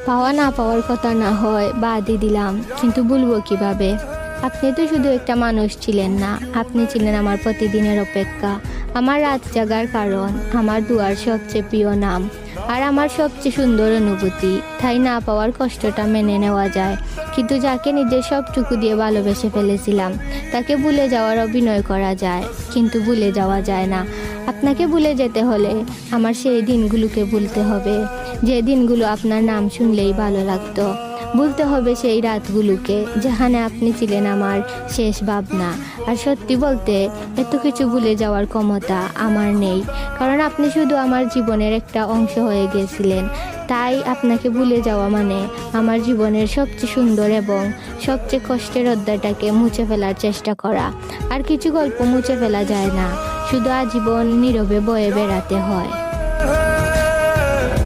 পাওয়া না পাওয়ার কথা না হয় বাদই দিলাম, কিন্তু বলবো কিভাবে? আপনি তো শুধু একটা মানুষ ছিলেন না, আপনি ছিলেন আমার প্রতিদিনের অপেক্ষা, আমার রাত জাগার কারণ, আমার দুয়ার সবচেয়ে প্রিয় নাম, আর আমার সবচেয়ে সুন্দর অনুভূতি। তাই না পাওয়ার কষ্টটা মেনে নেওয়া যায়, কিন্তু যাকে নিজের সবটুকু দিয়ে ভালোবেসে ফেলেছিলাম তাকে ভুলে যাওয়ার অভিনয় করা যায়, কিন্তু ভুলে যাওয়া যায় না। আপনাকে ভুলে যেতে হলে আমার সেই দিনগুলোকে ভুলতে হবে, যে দিনগুলো আপনার নাম শুনলেই ভালো লাগতো। ভুলতে হবে সেই রাতগুলোকে যেখানে আপনি ছিলেন আমার শেষ ভাবনা। আর সত্যি বলতে এত কিছু ভুলে যাওয়ার ক্ষমতা আমার নেই, কারণ আপনি শুধু আমার জীবনের একটা অংশ হয়ে গেছিলেন। তাই আপনাকে ভুলে যাওয়া মানে আমার জীবনের সবচেয়ে সুন্দর এবং সবচেয়ে কষ্টের অধ্যায়টাকে মুছে ফেলার চেষ্টা করা। আর কিছু গল্প মুছে ফেলা যায় না, শুধু আজীবন নীরবে বয়ে বেড়াতে হয়।